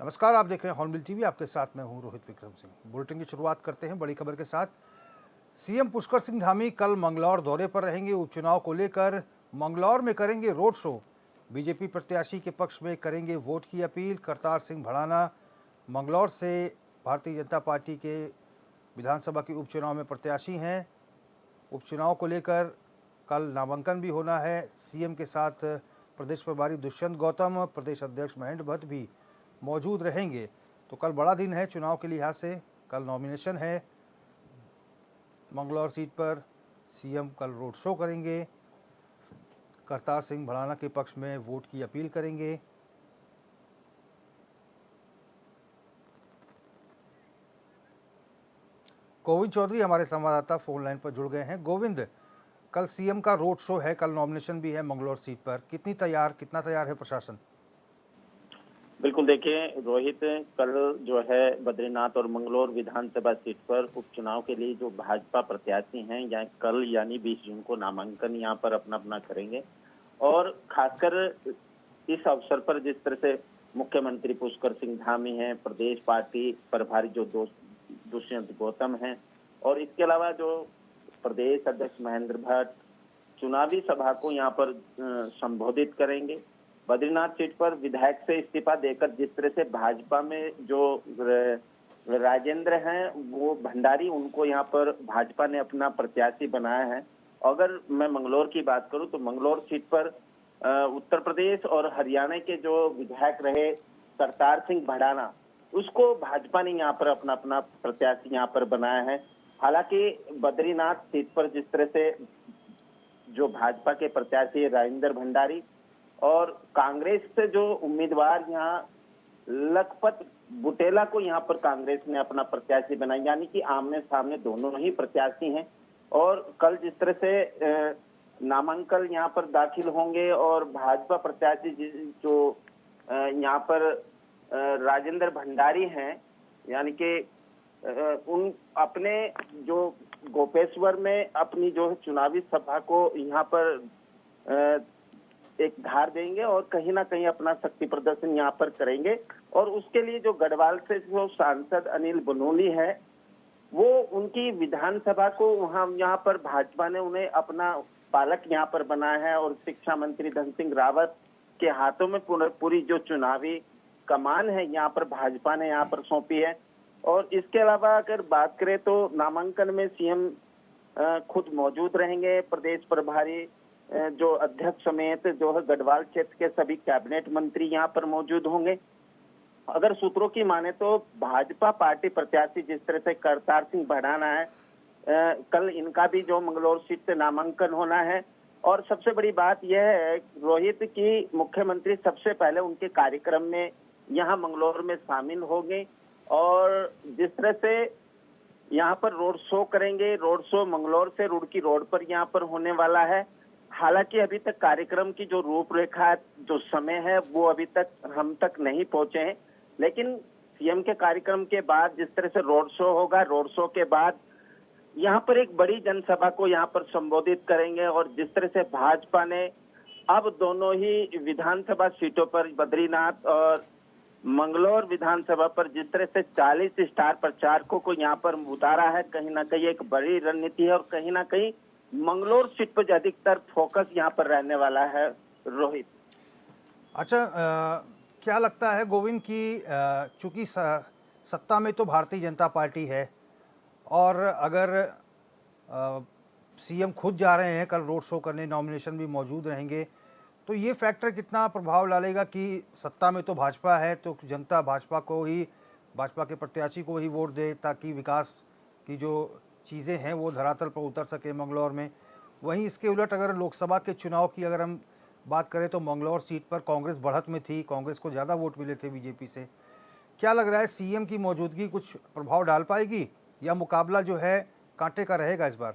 नमस्कार, आप देख रहे हैं हॉर्नबिल टीवी। आपके साथ मैं हूं रोहित विक्रम सिंह। बुलेटिन की शुरुआत करते हैं बड़ी खबर के साथ। सीएम पुष्कर सिंह धामी कल मंगलौर दौरे पर रहेंगे। उपचुनाव को लेकर मंगलौर में करेंगे रोड शो। बीजेपी प्रत्याशी के पक्ष में करेंगे वोट की अपील। करतार सिंह भड़ाना मंगलौर से भारतीय जनता पार्टी के विधानसभा के उपचुनाव में प्रत्याशी हैं। उपचुनाव को लेकर कल नामांकन भी होना है। सीएम के साथ प्रदेश प्रभारी दुष्यंत गौतम, प्रदेश अध्यक्ष महेंद्र भट्ट भी मौजूद रहेंगे। तो कल बड़ा दिन है चुनाव के लिहाज से। कल नॉमिनेशन है। मंगलौर सीट पर सीएम कल रोड शो करेंगे। करतार सिंह भड़ाना के पक्ष में वोट की अपील करेंगे। गोविंद चौधरी हमारे संवाददाता फोन लाइन पर जुड़ गए हैं। गोविंद, कल सीएम का रोड शो है, कल नॉमिनेशन भी है मंगलौर सीट पर। कितना तैयार है प्रशासन? बिल्कुल, देखिए रोहित, कल जो है बद्रीनाथ और मंगलौर विधानसभा सीट पर उपचुनाव के लिए जो भाजपा प्रत्याशी हैं या कल यानी 20 जून को नामांकन यहाँ पर अपना अपना करेंगे। और खासकर इस अवसर पर जिस तरह से मुख्यमंत्री पुष्कर सिंह धामी हैं, प्रदेश पार्टी प्रभारी जो दुष्यंत गौतम हैं, और इसके अलावा जो प्रदेश अध्यक्ष महेंद्र भट्ट चुनावी सभा को यहाँ पर संबोधित करेंगे। बद्रीनाथ सीट पर विधायक से इस्तीफा देकर जिस तरह से भाजपा में जो राजेंद्र हैं वो भंडारी, उनको यहाँ पर भाजपा ने अपना प्रत्याशी बनाया है। अगर मैं मंगलौर की बात करूं तो मंगलौर सीट पर उत्तर प्रदेश और हरियाणा के जो विधायक रहे करतार सिंह भड़ाना, उसको भाजपा ने यहाँ पर अपना अपना प्रत्याशी यहाँ पर बनाया है। हालांकि बद्रीनाथ सीट पर जिस तरह से जो भाजपा के प्रत्याशी राजेंद्र भंडारी और कांग्रेस से जो उम्मीदवार यहाँ लखपत बुटेला को यहाँ पर कांग्रेस ने अपना प्रत्याशी बनाया, यानी कि आमने सामने दोनों ही प्रत्याशी हैं। और कल जिस तरह से नामांकन यहाँ पर दाखिल होंगे और भाजपा प्रत्याशी जो यहाँ पर राजेंद्र भंडारी हैं, यानी कि उन अपने जो गोपेश्वर में अपनी जो चुनावी सभा को यहाँ पर एक धार देंगे और कहीं ना कहीं अपना शक्ति प्रदर्शन यहाँ पर करेंगे। और उसके लिए जो गढ़वाल से जो सांसद अनिल बनोली है, वो उनकी विधानसभा को वहां यहाँ पर भाजपा ने उन्हें अपना पालक यहाँ पर बनाया है। और शिक्षा मंत्री धन सिंह रावत के हाथों में पूरी जो चुनावी कमान है यहाँ पर भाजपा ने यहाँ पर सौंपी है। और इसके अलावा अगर बात करें तो नामांकन में सीएम खुद मौजूद रहेंगे। प्रदेश प्रभारी जो अध्यक्ष समेत जो है गढ़वाल क्षेत्र के सभी कैबिनेट मंत्री यहाँ पर मौजूद होंगे। अगर सूत्रों की माने तो भाजपा पार्टी प्रत्याशी जिस तरह से करतार सिंह भड़ाना है, कल इनका भी जो मंगलौर सीट से नामांकन होना है। और सबसे बड़ी बात यह है रोहित की मुख्यमंत्री सबसे पहले उनके कार्यक्रम में यहाँ मंगलौर में शामिल होंगे। और जिस तरह से यहाँ पर रोड शो करेंगे, रोड शो मंगलौर से रुड़की रोड पर यहाँ पर होने वाला है। हालांकि अभी तक कार्यक्रम की जो रूपरेखा, जो समय है, वो अभी तक हम तक नहीं पहुंचे हैं। लेकिन सीएम के कार्यक्रम के बाद जिस तरह से रोड शो होगा, रोड शो के बाद यहाँ पर एक बड़ी जनसभा को यहाँ पर संबोधित करेंगे। और जिस तरह से भाजपा ने अब दोनों ही विधानसभा सीटों पर, बद्रीनाथ और मंगलौर विधानसभा पर जिस तरह से 40 स्टार प्रचारकों को यहाँ पर उतारा है, कहीं ना कहीं एक बड़ी रणनीति है। और कहीं ना कहीं मंगलौर सीट पर अधिकतर फोकस यहाँ पर रहने वाला है रोहित। अच्छा, क्या लगता है गोविंद की चूंकि सत्ता में तो भारतीय जनता पार्टी है और अगर सीएम खुद जा रहे हैं कल रोड शो करने, नॉमिनेशन भी मौजूद रहेंगे, तो ये फैक्टर कितना प्रभाव डालेगा कि सत्ता में तो भाजपा है तो जनता भाजपा को ही, भाजपा के प्रत्याशी को ही वोट दे ताकि विकास की जो चीज़ें हैं वो धरातल पर उतर सके मंगलौर में। वहीं इसके उलट अगर लोकसभा के चुनाव की अगर हम बात करें तो मंगलौर सीट पर कांग्रेस बढ़त में थी, कांग्रेस को ज़्यादा वोट मिले थे बीजेपी से। क्या लग रहा है, सीएम की मौजूदगी कुछ प्रभाव डाल पाएगी या मुकाबला जो है कांटे का रहेगा इस बार?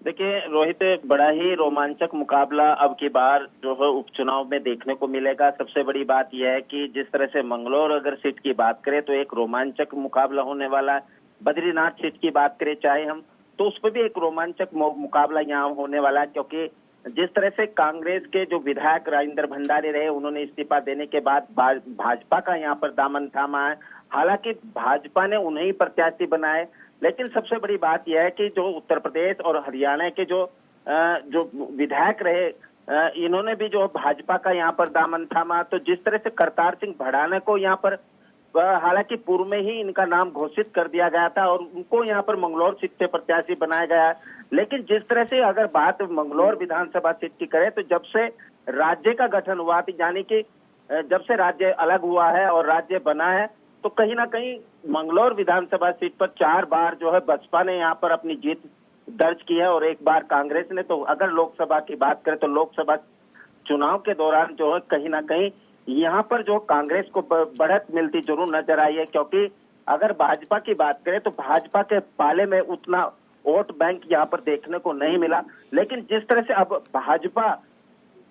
देखिए रोहित, बड़ा ही रोमांचक मुकाबला अब की बार जो है उपचुनाव में देखने को मिलेगा। सबसे बड़ी बात यह है कि जिस तरह से मंगलौर अगर सीट की बात करें तो एक रोमांचक मुकाबला होने वाला है। बद्रीनाथ सीट की बात करें चाहे हम, तो उस पर भी एक रोमांचक मुकाबला यहाँ होने वाला है, क्योंकि जिस तरह से कांग्रेस के जो विधायक राजेंद्र भंडारी रहे, उन्होंने इस्तीफा देने के बाद भाजपा का यहाँ पर दामन थामा है। हालांकि भाजपा ने उन्हें ही प्रत्याशी बनाए, लेकिन सबसे बड़ी बात यह है कि जो उत्तर प्रदेश और हरियाणा के जो विधायक रहे, इन्होंने भी जो भाजपा का यहाँ पर दामन थामा। तो जिस तरह से करतार सिंह भड़ाना को यहाँ पर हालांकि पूर्व में ही इनका नाम घोषित कर दिया गया था और उनको यहाँ पर मंगलौर सीट से प्रत्याशी बनाया गया है, लेकिन जिस तरह से अगर बात मंगलौर विधानसभा सीट की करें तो जब से राज्य का गठन हुआ थी, यानी कि जब से राज्य अलग हुआ है और राज्य बना है, तो कहीं ना कहीं मंगलौर विधानसभा सीट पर 4 बार जो है बसपा ने यहाँ पर अपनी जीत दर्ज की है और 1 बार कांग्रेस ने। तो अगर लोकसभा की बात करें तो लोकसभा चुनाव के दौरान जो है कहीं ना कहीं यहाँ पर जो कांग्रेस को बढ़त मिलती जरूर नजर आई है, क्योंकि अगर भाजपा की बात करें तो भाजपा के पाले में उतना वोट बैंक यहाँ पर देखने को नहीं मिला। लेकिन जिस तरह से अब भाजपा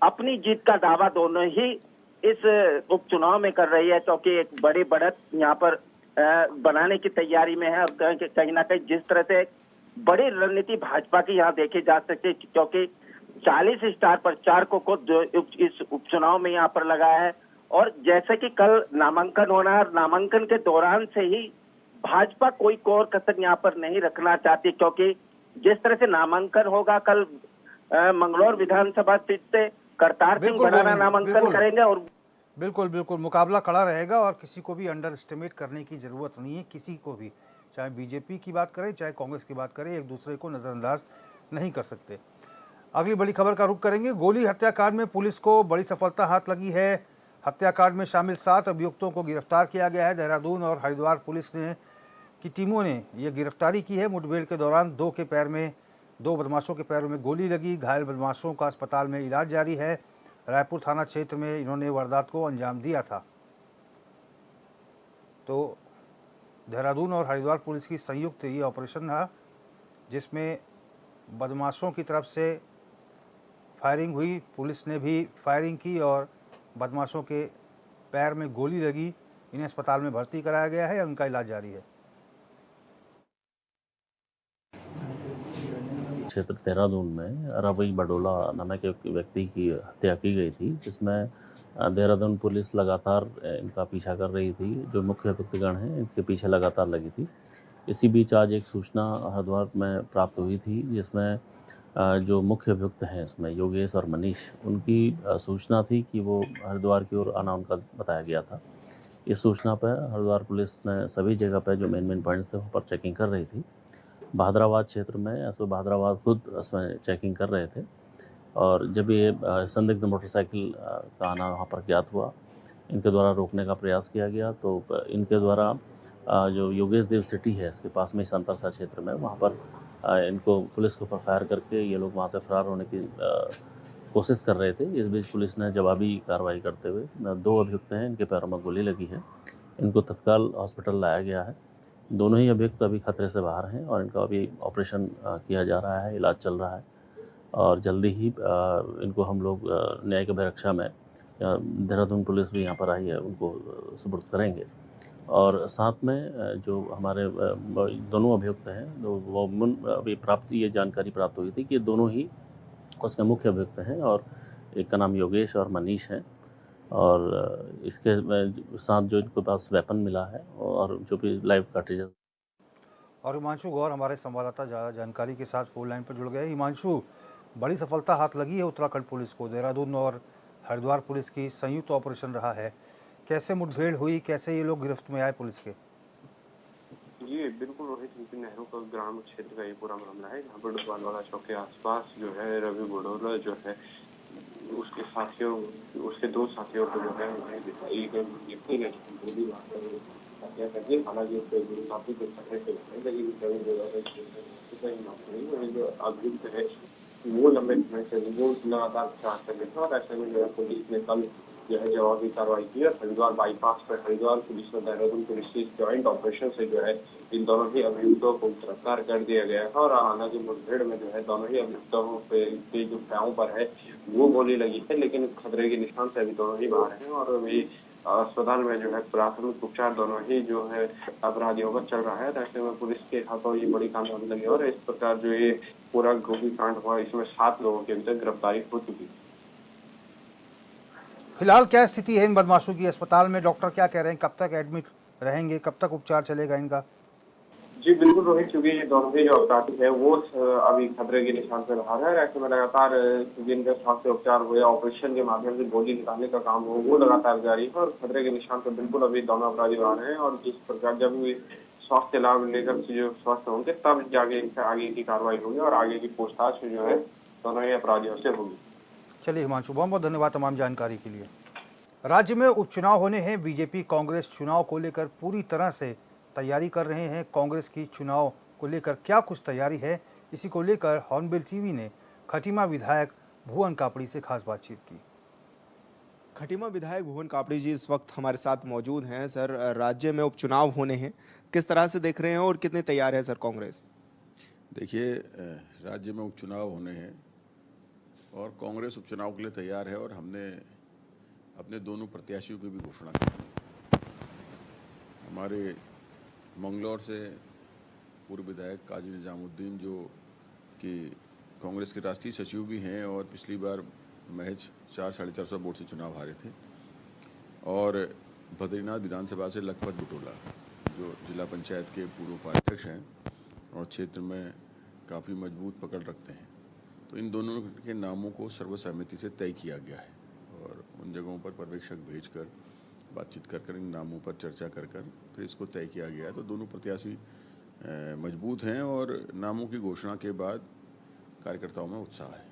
अपनी जीत का दावा दोनों ही इस उपचुनाव में कर रही है, क्योंकि एक बड़ी बढ़त यहाँ पर बनाने की तैयारी में है। और कहीं ना कहीं जिस तरह से बड़ी रणनीति भाजपा की यहाँ देखी जा सकती है, क्योंकि 40 स्टार प्रचारकों को जो इस उपचुनाव में यहाँ पर लगा है। और जैसे कि कल नामांकन होना है, नामांकन के दौरान से ही भाजपा कोई कोर कसर यहाँ पर नहीं रखना चाहती, क्योंकि जिस तरह से नामांकन होगा कल मंगलौर विधानसभा सीट से करतार सिंह भड़ाना नामांकन करेंगे और बिल्कुल मुकाबला खड़ा रहेगा और किसी को भी अंडर एस्टिमेट करने की जरूरत नहीं है। किसी को भी, चाहे बीजेपी की बात करें चाहे कांग्रेस की बात करें, एक दूसरे को नजरअंदाज नहीं कर सकते। अगली बड़ी खबर का रुख करेंगे। गोली हत्याकांड में पुलिस को बड़ी सफलता हाथ लगी है। हत्याकांड में शामिल 7 अभियुक्तों को गिरफ्तार किया गया है। देहरादून और हरिद्वार पुलिस की टीमों ने यह गिरफ्तारी की है। मुठभेड़ के दौरान 2 बदमाशों के पैरों में गोली लगी। घायल बदमाशों का अस्पताल में इलाज जारी है। रायपुर थाना क्षेत्र में इन्होंने वारदात को अंजाम दिया था। तो देहरादून और हरिद्वार पुलिस की संयुक्त ये ऑपरेशन रहा, जिसमें बदमाशों की तरफ से फायरिंग हुई, पुलिस ने भी फायरिंग की और बदमाशों के पैर में गोली लगी। इन्हें अस्पताल में भर्ती कराया गया है, उनका इलाज जारी है। क्षेत्र देहरादून में रवि बडोला नामक एक व्यक्ति की हत्या की गई थी, जिसमें देहरादून पुलिस लगातार इनका पीछा कर रही थी। जो मुख्य अभियुक्तगण हैं इनके पीछे लगातार लगी थी। इसी बीच आज एक सूचना हरिद्वार में प्राप्त हुई थी, जिसमें जो मुख्य अभियुक्त हैं इसमें योगेश और मनीष, उनकी सूचना थी कि वो हरिद्वार की ओर आना उनका बताया गया था। इस सूचना पर हरिद्वार पुलिस ने सभी जगह पर जो मेन पॉइंट्स थे वहाँ पर चेकिंग कर रही थी। बहादुराबाद क्षेत्र में ऐसे बहादुराबाद खुद उसमें चेकिंग कर रहे थे और जब ये संदिग्ध मोटरसाइकिल का आना वहाँ पर ज्ञात हुआ, इनके द्वारा रोकने का प्रयास किया गया। तो इनके द्वारा जो योगेश देव सिटी है इसके पास में संतरसा क्षेत्र में, वहाँ पर इनको पुलिस के ऊपर फायर करके ये लोग वहाँ से फरार होने की कोशिश कर रहे थे। इस बीच पुलिस ने जवाबी कार्रवाई करते हुए 2 अभियुक्त हैं, इनके पैरों में गोली लगी है, इनको तत्काल हॉस्पिटल लाया गया है। दोनों ही अभियुक्त अभी खतरे से बाहर हैं और इनका अभी ऑपरेशन किया जा रहा है, इलाज चल रहा है और जल्दी ही इनको हम लोग न्यायिक अभिरक्षा में देहरादून पुलिस भी यहाँ पर आई है, उनको सुपुर्द करेंगे। और साथ में जो हमारे दोनों अभियुक्त हैं, वो अभी ये जानकारी प्राप्त हुई थी कि दोनों ही उसके मुख्य अभियुक्त हैं और एक का नाम योगेश और मनीष हैं। और इसके साथ जो इनके पास वेपन मिला है और जो भी लाइव कार्ट्रिजेस। और हिमांशु गौर हमारे संवाददाता ज़्यादा जानकारी के साथ फोन लाइन पर जुड़ गए। हिमांशु, बड़ी सफलता हाथ लगी है उत्तराखंड पुलिस को। देहरादून और हरिद्वार पुलिस की संयुक्त ऑपरेशन रहा है। कैसे मुठभेड़ हुई, कैसे ये लोग गिरफ्त में आए पुलिस के? जी बिल्कुल रोहित, नेहरू का ग्राम क्षेत्र का ये पूरा मामला है, जहाँ पर डुबालवाला चौक के आसपास जो है रवि बडोला जो है उसके साथियों, उसके 2 साथियों को जो है एक व्यक्ति ने गोली मारकर हत्या कर दी। हालांकि उसके साथी के पकड़े से लेकिन जो अभियुक्त है वो लंबे समय से वो लगातार प्रयास कर रहे थे और ऐसे में जो है पुलिस ने कल जो है जवाबी कार्रवाई की है। हरिद्वार बाईपास पर हरिद्वार पुलिस और देहरादून पुलिस की ज्वाइंट ऑपरेशन से जो है इन दोनों ही अभियुक्तों को गिरफ्तार कर दिया गया है। और हालांकि मुठभेड़ में जो है दोनों ही अभियुक्तों के जो पैरों पर है वो गोली लगी है, लेकिन खतरे के निशान से अभी दोनों ही बाहर हैं और अभी अस्पताल में जो है प्राथमिक उपचार दोनों ही जो है अपराधियों का चल रहा है। ऐसे में पुलिस के हाथों ये बड़ी कामयाबी लगी और इस प्रकार जो ये पूरा गोलीकांड हुआ, इसमें 7 लोगों की अभी तक गिरफ्तारी हो चुकी है। फिलहाल क्या स्थिति है इन बदमाशों की अस्पताल में? डॉक्टर क्या कह रहे हैं, कब तक एडमिट रहेंगे, कब तक उपचार चलेगा इनका? जी बिल्कुल रोहित, क्योंकि ये दोनों ही जो अपराधी है वो अभी खतरे के निशान पे बाहर है। ऐसे में लगातार जिनके स्वास्थ्य उपचार हुए, ऑपरेशन के माध्यम से गोली निकालने का काम हो, वो लगातार जारी है और खतरे के निशान पे बिल्कुल अभी दोनों अपराधी बाहर हैं। और जिस प्रकार जब भी स्वास्थ्य लाभ लेकर जो स्वस्थ होंगे तब जाके इनसे आगे की कार्रवाई होगी और आगे की पूछताछ जो है दोनों ही अपराधियों से होगी। चलिए हिमांशु, बहुत बहुत धन्यवाद तमाम जानकारी के लिए। राज्य में उपचुनाव होने हैं। बीजेपी कांग्रेस चुनाव को लेकर पूरी तरह से तैयारी कर रहे हैं। कांग्रेस की चुनाव को लेकर क्या कुछ तैयारी है, इसी को लेकर हॉर्नबिल टीवी ने खटीमा विधायक भुवन कापड़ी से खास बातचीत की। खटीमा विधायक भुवन कापड़ी जी इस वक्त हमारे साथ मौजूद हैं। सर, राज्य में उपचुनाव होने हैं, किस तरह से देख रहे हैं और कितने तैयार है सर कांग्रेस? देखिए, राज्य में उपचुनाव होने हैं और कांग्रेस उपचुनाव के लिए तैयार है और हमने अपने दोनों प्रत्याशियों की भी घोषणा की है। हमारे मंगलौर से पूर्व विधायक काजी निजामुद्दीन, जो कि कांग्रेस के राष्ट्रीय सचिव भी हैं और पिछली बार महज 400-450 वोट से चुनाव हारे थे, और बद्रीनाथ विधानसभा से लखपत बुटोला, जो जिला पंचायत के पूर्व उपाध्यक्ष हैं और क्षेत्र में काफ़ी मजबूत पकड़ रखते हैं। तो इन दोनों के नामों को सर्वसहमति से तय किया गया है और उन जगहों पर पर्यवेक्षक भेजकर बातचीत कर इन नामों पर चर्चा कर फिर इसको तय किया गया है। तो दोनों प्रत्याशी मजबूत हैं और नामों की घोषणा के बाद कार्यकर्ताओं में उत्साह है।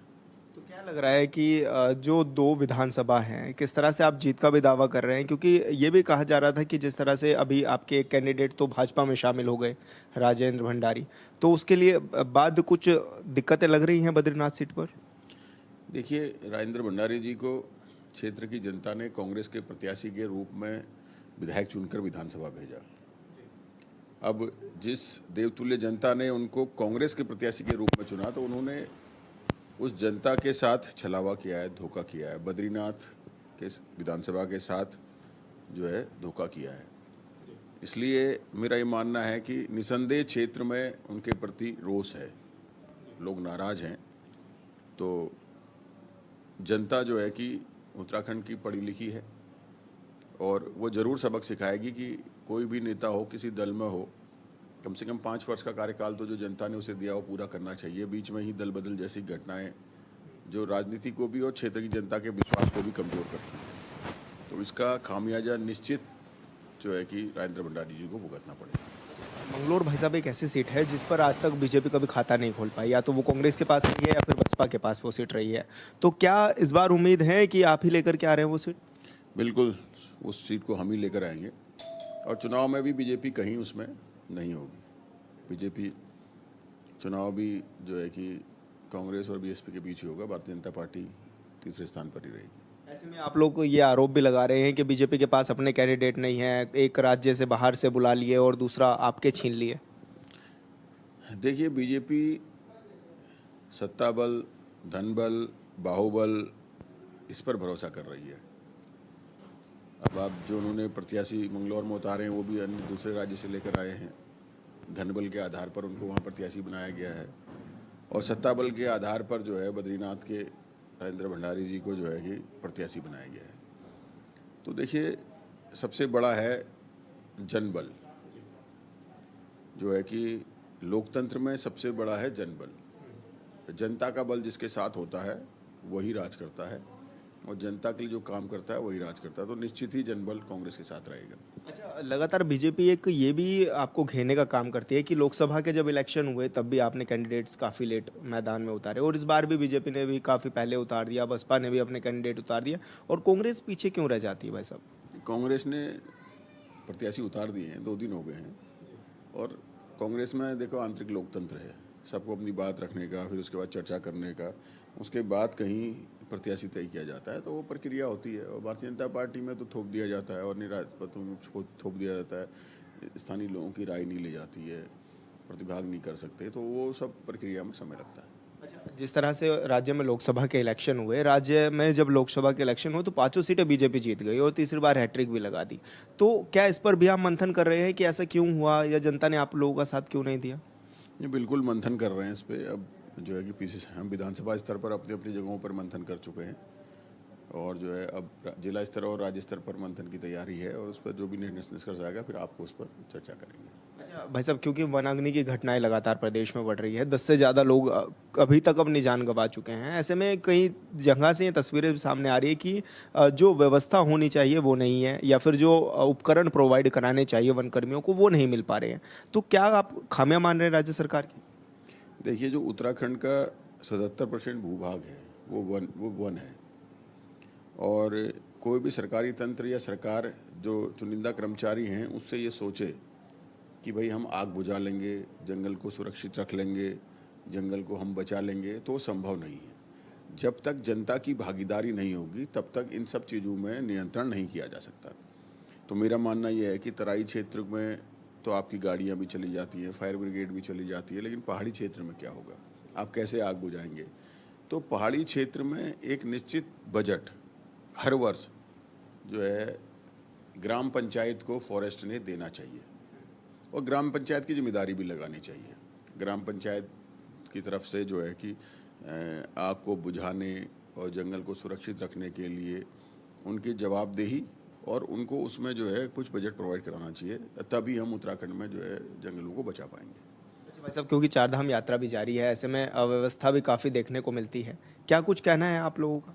तो क्या लग रहा है कि जो 2 विधानसभा हैं, किस तरह से आप जीत का भी दावा कर रहे हैं? क्योंकि ये भी कहा जा रहा था कि जिस तरह से अभी आपके एक कैंडिडेट तो भाजपा में शामिल हो गए, राजेंद्र भंडारी, तो उसके लिए बाद कुछ दिक्कतें लग रही हैं बद्रीनाथ सीट पर? देखिए, राजेंद्र भंडारी जी को क्षेत्र की जनता ने कांग्रेस के प्रत्याशी के रूप में विधायक चुनकर विधानसभा भेजा। अब जिस देवतुल्य जनता ने उनको कांग्रेस के प्रत्याशी के रूप में चुना, तो उन्होंने उस जनता के साथ छलावा किया है, धोखा किया है। बद्रीनाथ के विधानसभा के साथ जो है धोखा किया है। इसलिए मेरा ये मानना है कि निसंदेह क्षेत्र में उनके प्रति रोष है, लोग नाराज हैं। तो जनता जो है कि उत्तराखंड की पढ़ी लिखी है और वो ज़रूर सबक सिखाएगी कि कोई भी नेता हो, किसी दल में हो, कम से कम 5 वर्ष का कार्यकाल तो जो जनता ने उसे दिया वो पूरा करना चाहिए। बीच में ही दल बदल जैसी घटनाएं जो राजनीति को भी और क्षेत्र की जनता के विश्वास को भी कमज़ोर करती हैं। तो इसका खामियाजा निश्चित जो है कि राजेंद्र भंडारी जी को भुगतना पड़ेगा। मंगलौर भाई साहब एक ऐसी सीट है जिस पर आज तक बीजेपी कभी खाता नहीं खोल पाई, या तो वो कांग्रेस के पास रही है या फिर बसपा के पास वो सीट रही है। तो क्या इस बार उम्मीद है कि आप ही लेकर के आ रहे हैं वो सीट? बिल्कुल, उस सीट को हम ही लेकर आएंगे और चुनाव में भी बीजेपी कहीं उसमें नहीं होगी। बीजेपी चुनाव भी जो है कि कांग्रेस और बीएसपी के बीच ही होगा। भारतीय जनता पार्टी तीसरे स्थान पर ही रहेगी। ऐसे में आप लोग को ये आरोप भी लगा रहे हैं कि बीजेपी के पास अपने कैंडिडेट नहीं है, एक राज्य से बाहर से बुला लिए और दूसरा आपके छीन लिए। देखिए, बीजेपी सत्ता बल, धन बल, बाहुबल, इस पर भरोसा कर रही है। अब आप जो उन्होंने प्रत्याशी मंगलौर में उतारे हैं वो भी अन्य दूसरे राज्य से लेकर आए हैं। धन बल के आधार पर उनको वहाँ प्रत्याशी बनाया गया है और सत्ता बल के आधार पर जो है बद्रीनाथ के राजेंद्र भंडारी जी को जो है कि प्रत्याशी बनाया गया है। तो देखिए, सबसे बड़ा है जनबल, जो है कि लोकतंत्र में सबसे बड़ा है जनबल। जनता का बल जिसके साथ होता है वही राज करता है और जनता के लिए जो काम करता है वही राज करता है। तो निश्चित ही जनबल कांग्रेस के साथ रहेगा। अच्छा, लगातार बीजेपी एक ये भी आपको घेरने का काम करती है कि लोकसभा के जब इलेक्शन हुए तब भी आपने कैंडिडेट्स काफ़ी लेट मैदान में उतारे और इस बार भी बीजेपी ने भी काफ़ी पहले उतार दिया, बसपा ने भी अपने कैंडिडेट उतार दिया, और कांग्रेस पीछे क्यों रह जाती है भाई साहब? कांग्रेस ने प्रत्याशी उतार दिए हैं, 2 दिन हो गए हैं। और कांग्रेस में देखो आंतरिक लोकतंत्र है, सबको अपनी बात रखने का, फिर उसके बाद चर्चा करने का, उसके बाद कहीं प्रत्याशी तय किया जाता है। तो वो प्रक्रिया होती है। और भारतीय जनता पार्टी में तो थोप दिया जाता है और निरापत्तों को थोप दिया जाता है, स्थानीय लोगों की राय नहीं ली जाती है, प्रतिभाग नहीं कर सकते, तो वो सब प्रक्रिया में समय लगता है। अच्छा, जिस तरह से राज्य में लोकसभा के इलेक्शन हुए, राज्य में जब लोकसभा के इलेक्शन हुए तो पांचों सीटें बीजेपी जीत गई और तीसरी बार हैट्रिक भी लगा दी। तो क्या इस पर भी आप मंथन कर रहे हैं कि ऐसा क्यों हुआ या जनता ने आप लोगों का साथ क्यों नहीं दिया? ये बिल्कुल मंथन कर रहे हैं इस पे। अब जो है कि पीसी हम विधानसभा स्तर पर अपनी अपनी जगहों पर मंथन कर चुके हैं और जो है अब जिला स्तर और राज्य स्तर पर मंथन की तैयारी है और उस पर जो भी निर्णय निष्कर्ष आएगा फिर आपको उस पर चर्चा करेंगे। अच्छा भाई साहब, क्योंकि वनाग्नि की घटनाएं लगातार प्रदेश में बढ़ रही है, 10 से ज़्यादा लोग अभी तक अपनी जान गंवा चुके हैं। ऐसे में कई जगह से ये तस्वीरें सामने आ रही है कि जो व्यवस्था होनी चाहिए वो नहीं है, या फिर जो उपकरण प्रोवाइड कराने चाहिए वन कर्मियों को वो नहीं मिल पा रहे हैं। तो क्या आप खामियां मान रहे हैं राज्य सरकार की? देखिए, जो उत्तराखंड का 77% भूभाग है वो वन है और कोई भी सरकारी तंत्र या सरकार जो चुनिंदा कर्मचारी हैं उससे ये सोचे कि भाई हम आग बुझा लेंगे, जंगल को सुरक्षित रख लेंगे, जंगल को हम बचा लेंगे, तो संभव नहीं है। जब तक जनता की भागीदारी नहीं होगी तब तक इन सब चीज़ों में नियंत्रण नहीं किया जा सकता। तो मेरा मानना यह है कि तराई क्षेत्र में तो आपकी गाड़ियाँ भी चली जाती हैं, फायर ब्रिगेड भी चली जाती है, लेकिन पहाड़ी क्षेत्र में क्या होगा? आप कैसे आग बुझाएंगे? तो पहाड़ी क्षेत्र में एक निश्चित बजट हर वर्ष जो है ग्राम पंचायत को फॉरेस्ट ने देना चाहिए और ग्राम पंचायत की जिम्मेदारी भी लगानी चाहिए। ग्राम पंचायत की तरफ से जो है कि आग को बुझाने और जंगल को सुरक्षित रखने के लिए उनकी जवाबदेही और उनको उसमें जो है कुछ बजट प्रोवाइड कराना चाहिए, तभी हम उत्तराखंड में जो है जंगलों को बचा पाएंगे। अच्छा भाई साहब, क्योंकि चारधाम यात्रा भी जारी है, ऐसे में अव्यवस्था भी काफ़ी देखने को मिलती है, क्या कुछ कहना है आप लोगों का?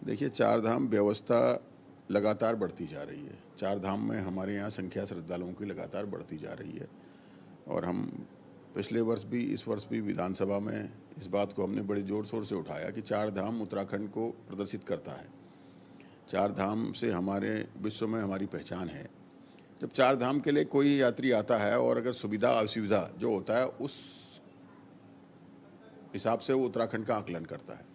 देखिए, चारधाम व्यवस्था लगातार बढ़ती जा रही है। चारधाम में हमारे यहाँ संख्या श्रद्धालुओं की लगातार बढ़ती जा रही है और हम पिछले वर्ष भी इस वर्ष भी विधानसभा में इस बात को हमने बड़े ज़ोर शोर से उठाया कि चारधाम उत्तराखंड को प्रदर्शित करता है। चारधाम से हमारे विश्व में हमारी पहचान है। जब चारधाम के लिए कोई यात्री आता है और अगर सुविधा असुविधा जो होता है उस हिसाब से वो उत्तराखंड का आकलन करता है।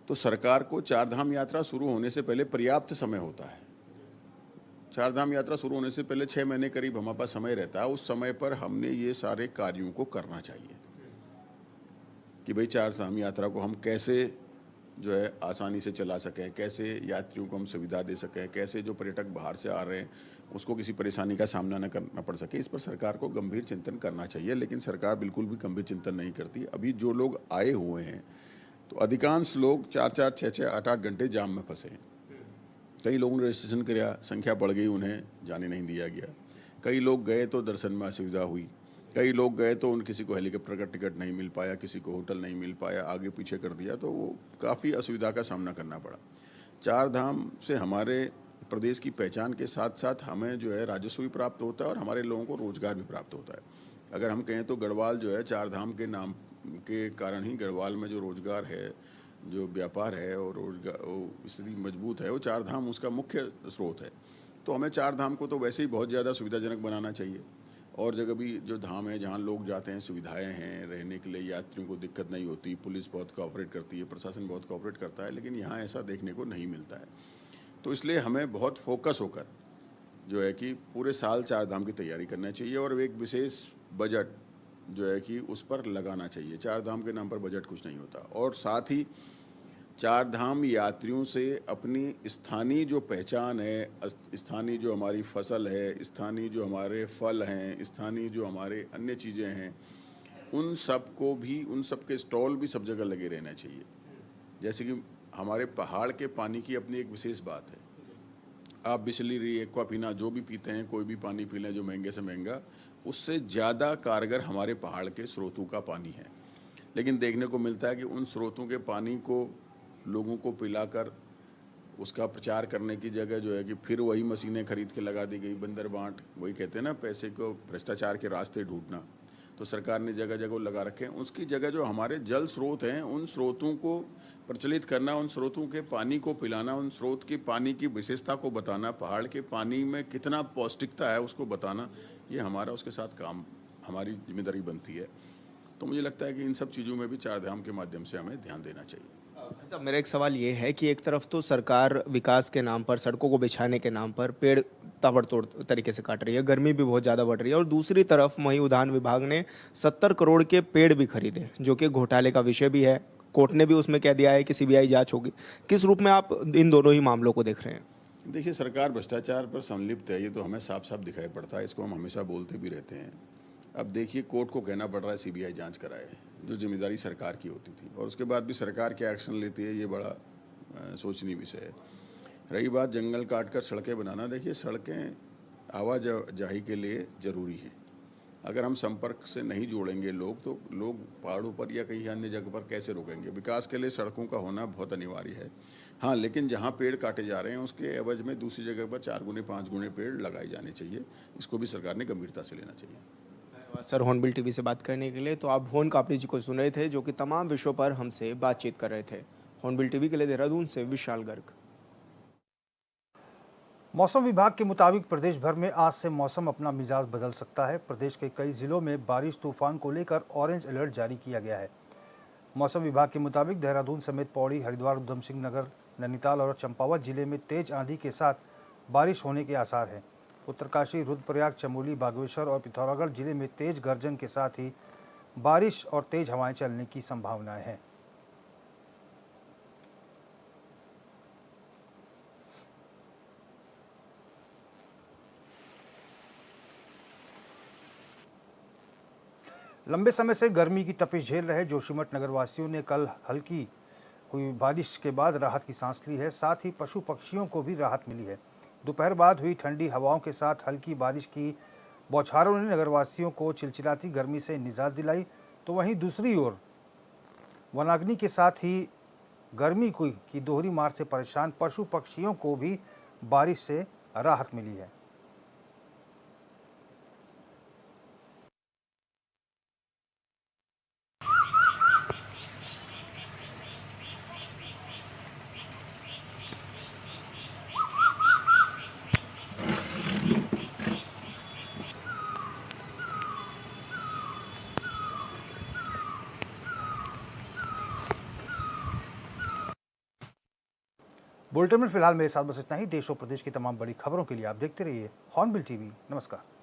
तो सरकार को चारधाम यात्रा शुरू होने से पहले पर्याप्त समय होता है। चारधाम यात्रा शुरू होने से पहले 6 महीने करीब हमारे पास समय रहता है। उस समय पर हमने ये सारे कार्यों को करना चाहिए कि भाई चारधाम यात्रा को हम कैसे जो है आसानी से चला सकें, कैसे यात्रियों को हम सुविधा दे सकें, कैसे जो पर्यटक बाहर से आ रहे हैं उसको किसी परेशानी का सामना न करना पड़ सके। इस पर सरकार को गंभीर चिंतन करना चाहिए, लेकिन सरकार बिल्कुल भी गंभीर चिंतन नहीं करती। अभी जो लोग आए हुए हैं तो अधिकांश लोग 4-4, 6-6, 8-8 घंटे जाम में फंसे हैं। कई लोगों ने रजिस्ट्रेशन कराया, संख्या बढ़ गई, उन्हें जाने नहीं दिया गया। कई लोग गए तो दर्शन में असुविधा हुई, कई लोग गए तो किसी को हेलीकॉप्टर का टिकट नहीं मिल पाया, किसी को होटल नहीं मिल पाया, आगे पीछे कर दिया, तो वो काफ़ी असुविधा का सामना करना पड़ा। चारधाम से हमारे प्रदेश की पहचान के साथ साथ हमें जो है राजस्व भी प्राप्त होता है और हमारे लोगों को रोजगार भी प्राप्त होता है। अगर हम कहें तो गढ़वाल जो है चारधाम के नाम के कारण ही गढ़वाल में जो रोजगार है, जो व्यापार है और रोजगार स्थिति मजबूत है, वो चारधाम उसका मुख्य स्रोत है। तो हमें चारधाम को तो वैसे ही बहुत ज़्यादा सुविधाजनक बनाना चाहिए और जगह भी जो धाम है जहाँ लोग जाते हैं, सुविधाएं हैं, रहने के लिए यात्रियों को दिक्कत नहीं होती, पुलिस बहुत कोऑपरेट करती है, प्रशासन बहुत कोऑपरेट करता है, लेकिन यहाँ ऐसा देखने को नहीं मिलता है। तो इसलिए हमें बहुत फोकस होकर जो है कि पूरे साल चारधाम की तैयारी करना चाहिए और एक विशेष बजट जो है कि उस पर लगाना चाहिए। चारधाम के नाम पर बजट कुछ नहीं होता और साथ ही चारधाम यात्रियों से अपनी स्थानीय जो पहचान है, स्थानीय जो हमारी फसल है, स्थानीय जो हमारे फल हैं, स्थानीय जो हमारे अन्य चीज़ें हैं, उन सब को भी, उन सब के स्टॉल भी सब जगह लगे रहना चाहिए। जैसे कि हमारे पहाड़ के पानी की अपनी एक विशेष बात है। आप बिसलेरी, एक्वाफिना जो भी पीते हैं, कोई भी पानी पी लें जो महंगे से महंगा, उससे ज़्यादा कारगर हमारे पहाड़ के स्रोतों का पानी है। लेकिन देखने को मिलता है कि उन स्रोतों के पानी को लोगों को पिलाकर उसका प्रचार करने की जगह जो है कि फिर वही मशीनें खरीद के लगा दी गई, बंदर बांट, वही कहते हैं ना, पैसे को भ्रष्टाचार के रास्ते ढूंढना। तो सरकार ने जगह जगह लगा रखे हैं। उसकी जगह जो हमारे जल स्रोत हैं उन स्रोतों को प्रचलित करना, उन स्रोतों के पानी को पिलाना, उन स्रोत के पानी की विशेषता को बताना, पहाड़ के पानी में कितना पौष्टिकता है उसको बताना, ये हमारा उसके साथ काम, हमारी जिम्मेदारी बनती है। तो मुझे लगता है कि इन सब चीज़ों में भी चारधाम के माध्यम से हमें ध्यान देना चाहिए। साहब, मेरा एक सवाल ये है कि एक तरफ तो सरकार विकास के नाम पर, सड़कों को बिछाने के नाम पर पेड़ ताबड़तोड़ तरीके से काट रही है, गर्मी भी बहुत ज़्यादा बढ़ रही है। और दूसरी तरफ वहीं उद्यान विभाग ने 70 करोड़ के पेड़ भी खरीदे, जो कि घोटाले का विषय भी है। कोर्ट ने भी उसमें कह दिया है कि सीबीआई जांच होगी। किस रूप में आप इन दोनों ही मामलों को देख रहे हैं? देखिए, सरकार भ्रष्टाचार पर संलिप्त है, ये तो हमें साफ साफ दिखाई पड़ता है, इसको हम हमेशा बोलते भी रहते हैं। अब देखिए, कोर्ट को कहना पड़ रहा है सीबीआई जांच कराए, जो जिम्मेदारी सरकार की होती थी, और उसके बाद भी सरकार क्या एक्शन लेती है, ये बड़ा सोचनीय विषय है। रही बात जंगल काट कर सड़कें बनाना, देखिए सड़कें आवाजाही के लिए ज़रूरी हैं। अगर हम संपर्क से नहीं जोड़ेंगे लोग, तो लोग पहाड़ों पर या कहीं अन्य जगह पर कैसे रुकेंगे? विकास के लिए सड़कों का होना बहुत अनिवार्य है। हाँ, लेकिन जहाँ पेड़ काटे जा रहे हैं उसके एवज में दूसरी जगह पर 4 गुने 5 गुने पेड़ लगाए जाने चाहिए। इसको भी सरकार ने गंभीरता से लेना चाहिए। धन्यवाद सर, हॉर्नबिल टीवी से बात करने के लिए। तो आप भुवन कापड़ी जी को सुन रहे थे, जो कि तमाम विषयों पर हमसे बातचीत कर रहे थे। हॉर्नबिल टीवी के लिए देहरादून से विशाल गर्ग। मौसम विभाग के मुताबिक प्रदेश भर में आज से मौसम अपना मिजाज बदल सकता है। प्रदेश के कई जिलों में बारिश तूफान को लेकर ऑरेंज अलर्ट जारी किया गया है। मौसम विभाग के मुताबिक देहरादून समेत पौड़ी, हरिद्वार, उधम सिंह नगर, नैनीताल और चंपावत जिले में तेज आंधी के साथ बारिश होने के आसार हैं। उत्तरकाशी, रुद्रप्रयाग, चमोली, बागेश्वर और पिथौरागढ़ जिले में तेज गर्जन के साथ ही बारिश और तेज हवाएं चलने की संभावनाएं हैं। लंबे समय से गर्मी की तपिश झेल रहे जोशीमठ नगर वासियों ने कल हल्की हुई बारिश के बाद राहत की सांस ली है। साथ ही पशु पक्षियों को भी राहत मिली है। दोपहर बाद हुई ठंडी हवाओं के साथ हल्की बारिश की बौछारों ने नगरवासियों को चिलचिलाती गर्मी से निजात दिलाई। तो वहीं दूसरी ओर वनाग्नि के साथ ही गर्मी की दोहरी मार से परेशान पशु पक्षियों को भी बारिश से राहत मिली है। बुलेटिन में फिलहाल मेरे साथ बस इतना ही। देश और प्रदेश की तमाम बड़ी खबरों के लिए आप देखते रहिए हॉर्नबिल टीवी। नमस्कार।